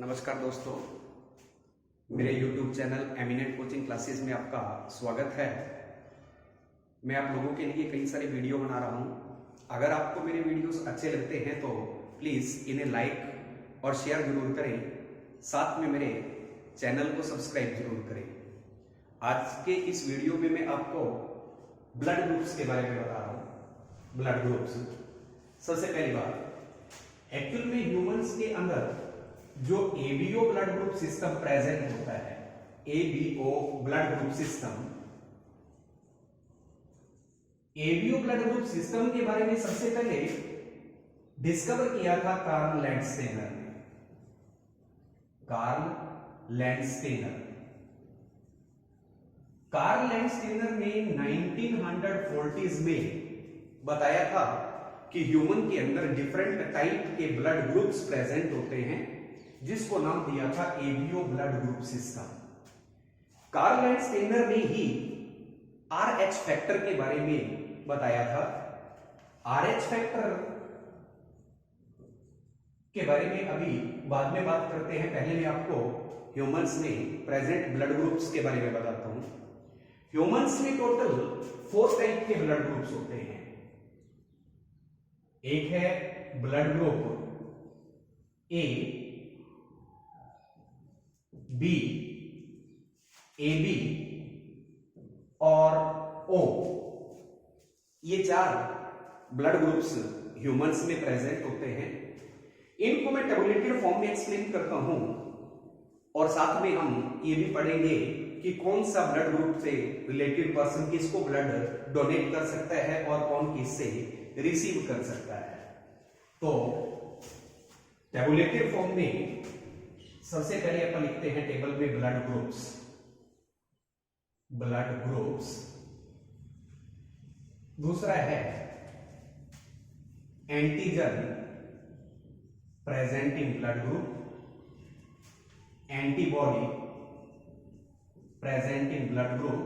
नमस्कार दोस्तों, मेरे YouTube channel eminent coaching classes में आपका स्वागत है। मैं आप लोगों के लिए कई सारे वीडियो बना रहा हूं। अगर आपको मेरे वीडियोस अच्छे लगते हैं तो प्लीज़ इन्हें लाइक और शेयर जरूर करें, साथ में मेरे चैनल को सब्सक्राइब जरूर करें। आज के इस वीडियो में मैं आपको ब्लड ग्रुप्स के बारे में बता रहा हूँ। ब्लड ग्रुप्स, सबसे पहली बात, एक्चुअल में ह्यूमंस के अंदर जो ABO blood group system present होता है, ABO blood group system, ABO blood group system के बारे में सबसे पहले डिस्कवर किया था कार्ल लैंडस्टेनर ने। कार्ल लैंडस्टेनर ने 1940s में बताया था कि ह्यूमन के अंदर डिफरेंट टाइप के ब्लड ग्रुप्स प्रेजेंट होते हैं, जिसको नाम दिया था ABO blood group system. Karl Landsteiner ने ही आरएच फैक्टर के बारे में बताया था। आरएच फैक्टर के बारे में अभी बाद में बात करते हैं। पहले मैं आपको ह्यूमंस में प्रेजेंट ब्लड ग्रुप्स के बारे में बताता हूं। ह्यूमंस में टोटल 4 टाइप के ब्लड ग्रुप्स होते हैं। एक है blood group A, B, AB और ओ। ये 4 ब्लड ग्रुप्स ह्यूमंस में प्रेजेंट होते हैं। इनको मैं टेबुलेटेड फॉर्म में एक्सप्लेन करता हूं और साथ में हम ये भी पढ़ेंगे कि कौन सा ब्लड ग्रुप से रिलेटेड पर्सन किसको ब्लड डोनेट कर सकता है और कौन किससे रिसीव कर सकता है। तो टेबुलेटेड फॉर्म में सबसे पहले अपन लिखते हैं टेबल में ब्लड ग्रुप्स। दूसरा है antigen presenting blood group, antibody presenting blood group,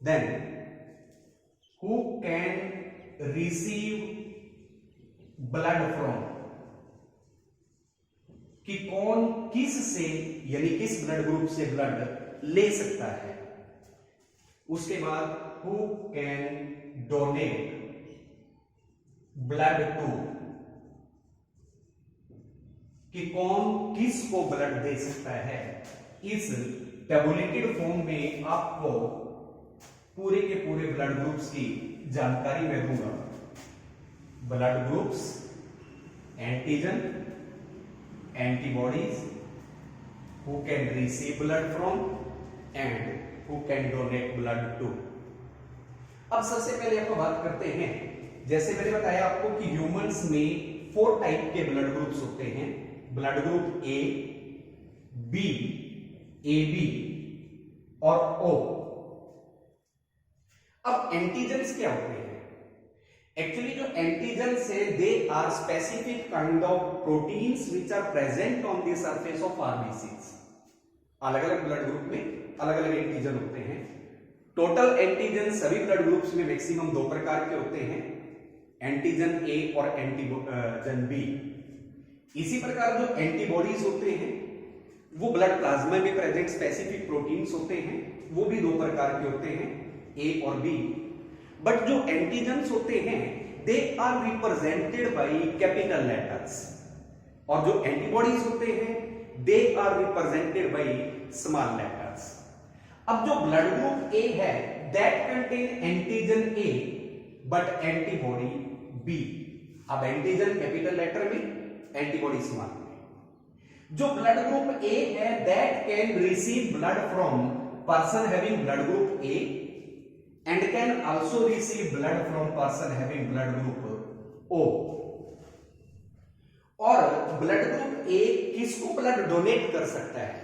then who can receive blood from, कि कौन किस से यानी किस ब्लड ग्रुप से ब्लड ले सकता है। उसके बाद who can donate blood to, कि कौन किस को ब्लड दे सकता है। इस टेबुलेटेड फॉर्म में आपको पूरे के पूरे ब्लड ग्रुप्स की जानकारी मैं दूंगा। Blood groups, antigen, antibodies, who can receive blood from and who can donate blood to। अब सबसे पहले आपको बात करते हैं, जैसे मैंने बताया आपको कि ह्यूमंस में 4 टाइप के ब्लड ग्रुप्स होते हैं। Blood group A, B, AB और ओ। अब एंटीजन्स क्या होते हैं? Actually, जो एंटीजन्स है, they are specific kind of proteins which are present on the surface of RBCs. अलग अलग ब्लड ग्रुप में अलग अलग एंटीजन होते हैं। टोटल एंटीजन सभी ब्लड ग्रुप्स में मैक्सिमम 2 प्रकार के होते हैं, एंटीजन ए और एंटीजन बी। इसी प्रकार जो एंटीबॉडीज होते हैं वो ब्लड प्लाज्मा में प्रेजेंट स्पेसिफिक प्रोटीन्स होते हैं, वो भी 2 प्रकार के होते हैं, ए और बी। बट जो एंटीजन्स होते हैं they are represented by capital letters, और जो एंटीबॉडीज होते हैं they are represented by small letters. अब जो ब्लड ग्रुप ए है that contain antigen A but antibody B. अब एंटीजन कैपिटल लेटर में, एंटीबॉडी स्मॉल में। जो ब्लड ग्रुप ए है that can receive blood from person having blood group A and can also receive blood from person having blood group O। और blood group A किसको blood donate कर सकता है?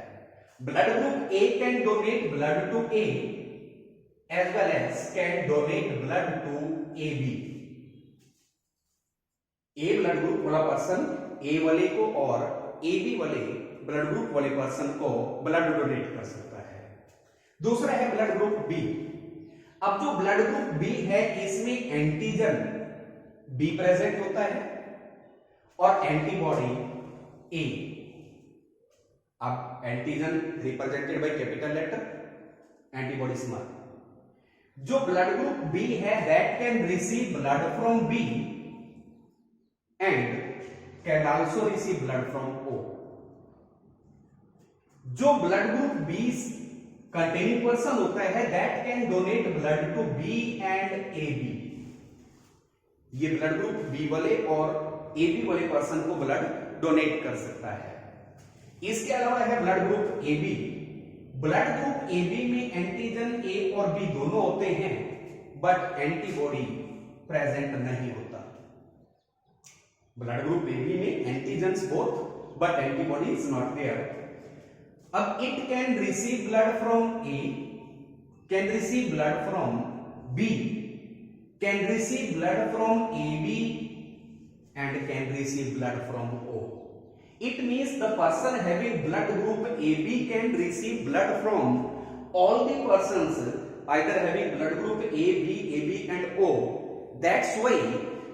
Blood group A can donate blood to A as well as can donate blood to A B. A blood group वाला person A वाले को और A B वाले ब्लड ग्रुप वाले पर्सन को ब्लड डोनेट कर सकता है। दूसरा है ब्लड ग्रुप बी। अब जो ब्लड ग्रुप बी है इसमें एंटीजन बी प्रेजेंट होता है और एंटीबॉडी ए। अब antigen represented by capital letter, antibody small. जो ब्लड ग्रुप बी है that can receive blood from B and can also receive blood from O. जो blood group B containing person होता है that can donate blood to B and A B. ये blood group B वाले और A B वाले person को blood donate कर सकता है। इसके अलावा है blood group A B. Blood group A B में एंटीजन ए और बी दोनों होते हैं बट एंटीबॉडी प्रेजेंट नहीं होता। ब्लड ग्रुप ए बी में antigens both but antibody is not there. अब it can receive blood from A, can receive blood from B, can receive blood from A B and can receive blood from O. It means the person having blood group AB can receive blood from all the persons either having blood group AB, AB and O. That's why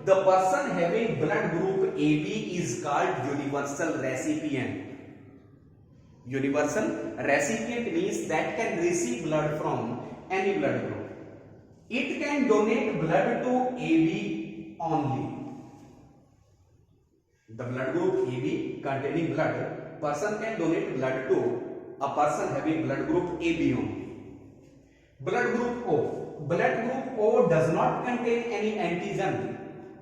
the person having blood group AB is called universal recipient. Universal recipient means that can receive blood from any blood group. It can donate blood to AB only. The blood group AB containing blood, person can donate blood to a person having blood group AB only. Blood group O. Blood group O does not contain any antigen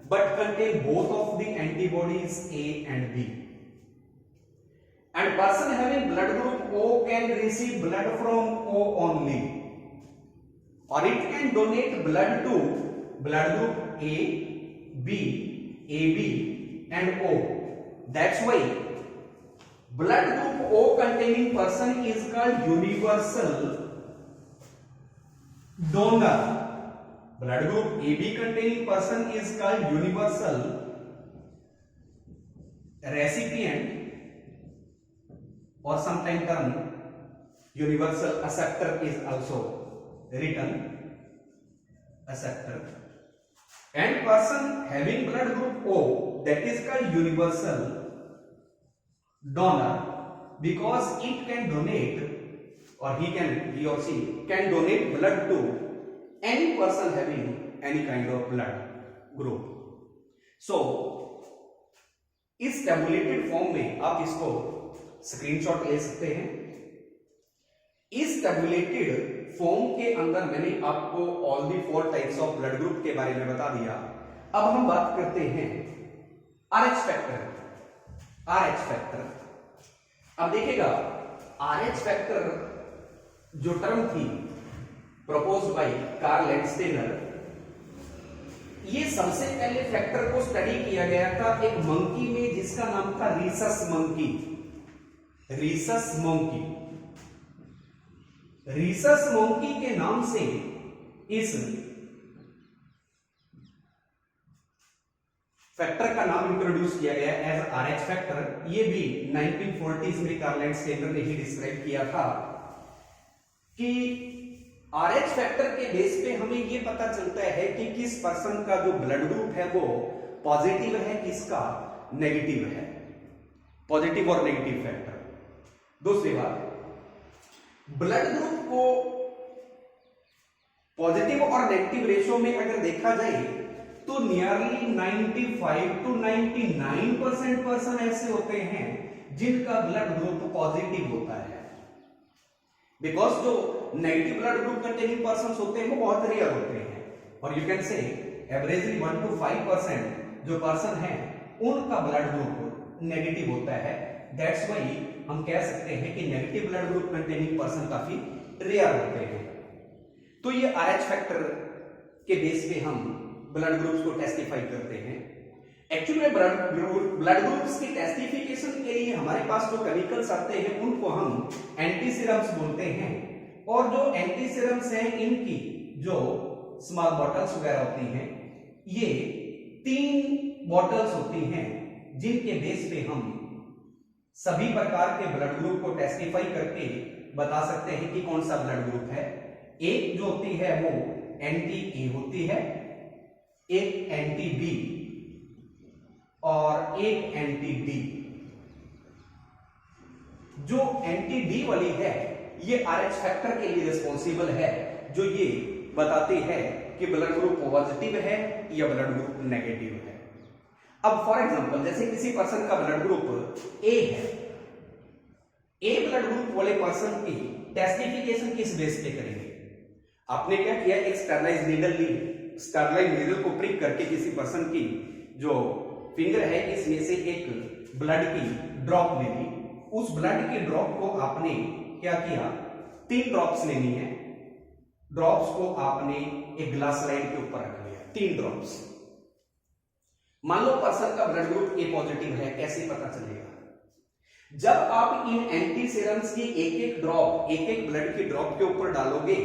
but contain both of the antibodies A and B. And person having blood group O can receive blood from O only, or it can donate blood to blood group A, B, AB and O. That's why blood group O containing person is called universal donor. Blood group AB containing person is called universal recipient, or sometimes term universal acceptor is also written, acceptor. And person having blood group O, that is called universal donor because it can donate, or he or she can donate blood to any person having any kind of blood group. So इस tabulated form में आप इसको screenshot ले सकते हैं। इस tabulated form के अंदर मैंने आपको all the 4 types of blood group के बारे में बता दिया। अब हम बात करते हैं RH फैक्टर। RH फैक्टर, अब देखिएगा RH फैक्टर जो टर्म थी प्रपोज्ड बाय कार्ल लैंडस्टेनर, ये सबसे पहले फैक्टर को स्टडी किया गया था एक मंकी में जिसका नाम था Rhesus monkey. Rhesus monkey, Rhesus monkey के नाम से इस फैक्टर का नाम इंट्रोड्यूस किया गया एज RH फैक्टर। ये भी 1940s में कार्ल लैंडस्टेनर ने ही डिस्क्राइब किया था कि RH फैक्टर के बेस पे हमें ये पता चलता है कि किस पर्सन का जो ब्लड ग्रुप है वो पॉजिटिव है, किसका नेगेटिव है, पॉजिटिव और नेगेटिव फैक्टर। दूसरी बात, ब्लड ग्रुप को पॉजिटिव और नेगेटिव रेशो में अगर देखा जाए तो नियरली 95 to 99% पर्सन ऐसे होते हैं जिनका ब्लड ग्रुप पॉजिटिव होता है। बिकॉज जो negative blood group containing person होते हैं वो बहुत रेयर होते हैं, और you can say averagely 1 to 5% जो पर्सन है उनका ब्लड ग्रुप नेगेटिव होता है। दैट्स वाई हम कह सकते हैं कि negative blood group containing person काफी रेयर होते हैं। तो ये RH फैक्टर के बेस पे हम ब्लड ग्रुप्स को टेस्टिफाई करते हैं। एक्चुअली ब्लड ग्रुप्स की टेस्टिफिकेशन के लिए हमारे पास जो केमिकल्स आते हैं उनको हम एंटीसीरम्स बोलते हैं, और जो एंटीसीरम्स हैं इनकी जो स्मॉल बॉटल्स वगैरह होती हैं, ये 3 बॉटल्स होती हैं जिनके बेस पे हम सभी प्रकार के ब्लड ग्रुप को टेस्टिफाई करके बता सकते हैं कि कौन सा ब्लड ग्रुप है। एक जो होती है वो एंटी ए होती है, एक एंटी बी और एक एंटी डी। जो एंटी डी वाली है ये RH फैक्टर के लिए रिस्पॉन्सिबल है, जो ये बताती है कि ब्लड ग्रुप पॉजिटिव है या ब्लड ग्रुप नेगेटिव है। अब फॉर एग्जांपल जैसे किसी पर्सन का ब्लड ग्रुप ए है, ए ब्लड ग्रुप वाले पर्सन की टेस्टिफिकेशन किस बेस पे करेंगे? आपने क्या किया, एक स्टरलाइज नीडल ली, स्टरलाइज नीडल को प्रिक करके किसी पर्सन की जो फिंगर है इसमें से एक ब्लड की ड्रॉप ले ली, उस ब्लड की ड्रॉप को आपने क्या किया, 3 ड्रॉप्स लेनी है, ड्रॉप्स को आपने एक ग्लास स्लाइड के ऊपर रख लिया, 3 ड्रॉप्स। मान लो पर्सन का ब्लड ग्रुप ए पॉजिटिव है, कैसे पता चलेगा? जब आप इन एंटी सीरम्स की एक एक ड्रॉप, एक एक ब्लड की ड्रॉप के ऊपर डालोगे,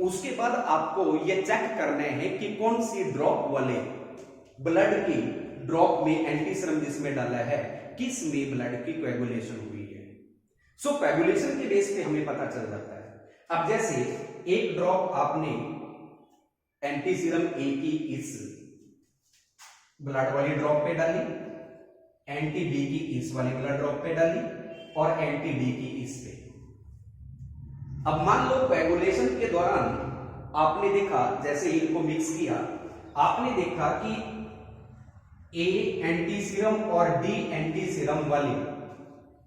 उसके बाद आपको यह चेक करना है कि कौन सी ड्रॉप वाले ब्लड की ड्रॉप में एंटी सीरम जिसमें डाला है किस में ब्लड की कोएगुलेशन हुई है। सो कोएगुलेशन के बेस पे हमें पता चल जाता है। अब जैसे एक ड्रॉप आपने एंटी सीरम ए की इस ब्लड वाली ड्रॉप पे डाली, एंटी बी की इस वाली ब्लड ड्रॉप पे डाली और एंटी डी की इस पे। अब मान लो कोएगुलेशन के दौरान आपने देखा, जैसे इनको मिक्स किया, आपने देखा कि ए एंटी सीरम और डी एंटी सीरम वाली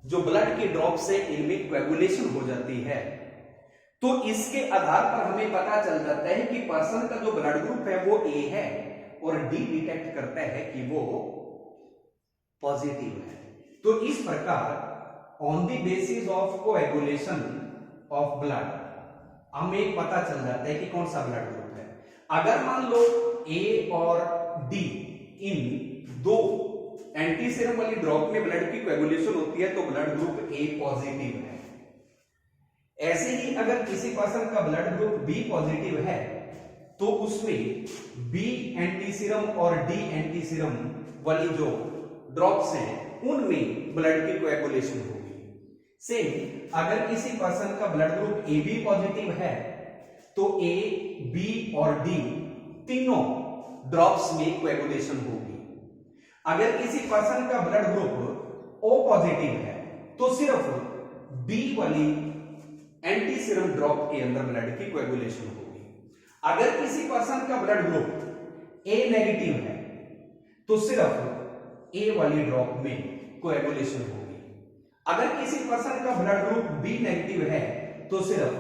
जो ब्लड की ड्रॉप से इनमें कोएगुलेशन हो जाती है, तो इसके आधार पर हमें पता चल जाता है कि पर्सन का जो ब्लड ग्रुप है वो ए है और डी डिटेक्ट करता है कि वो पॉजिटिव है। तो इस प्रकार on the basis of coagulation of blood हमें पता चल जाता है कि कौन सा ब्लड ग्रुप है। अगर मान लो ए और डी इन 2 एंटी सीरम वाली ड्रॉप में ब्लड की कोएगुलेशन होती है तो ब्लड ग्रुप ए पॉजिटिव है। ऐसे ही अगर किसी पर्सन का ब्लड ग्रुप बी पॉजिटिव है तो उसमें बी एंटी सीरम और डी एंटी सीरम वाली जो ड्रॉप्स हैं उनमें ब्लड की कोएगुलेशन होगी। सेम अगर किसी पर्सन का blood group A B positive है तो ए बी और डी तीनों ड्रॉप्स में कोएगुलेशन होगी। अगर किसी पर्सन का ब्लड ग्रुप ओ पॉजिटिव है तो सिर्फ बी वाली एंटी सीरम ड्रॉप के अंदर ब्लड की कोएगुलेशन होगी। अगर किसी पर्सन का ब्लड ग्रुप ए नेगेटिव है तो सिर्फ ए वाली ड्रॉप में कोएगुलेशन होगी। अगर किसी पर्सन का ब्लड ग्रुप बी नेगेटिव है तो सिर्फ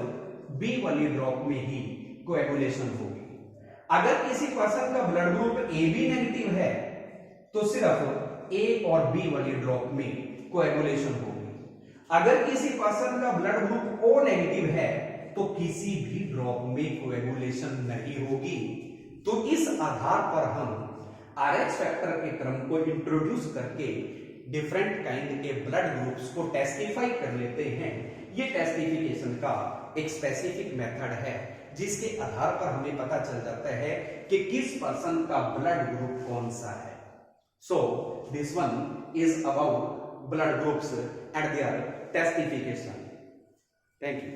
बी वाली ड्रॉप में ही कोएगुलेशन होगी। अगर किसी पर्सन का blood group A B negative है तो सिर्फ ए और बी वाली ड्रॉप में कोएगुलेशन होगी। अगर किसी पर्सन का ब्लड ग्रुप ओ नेगेटिव है तो किसी भी ड्रॉप में कोएगुलेशन नहीं होगी। तो इस आधार पर हम RH फैक्टर के टर्म को इंट्रोड्यूस करके डिफरेंट काइंड के ब्लड ग्रुप्स को टेस्टिफाई कर लेते हैं। ये टेस्टिफिकेशन का एक स्पेसिफिक मेथड है जिसके आधार पर हमें पता चल जाता है कि किस पर्सन का ब्लड ग्रुप कौन सा है। So this one is about blood groups and their testification. Thank you.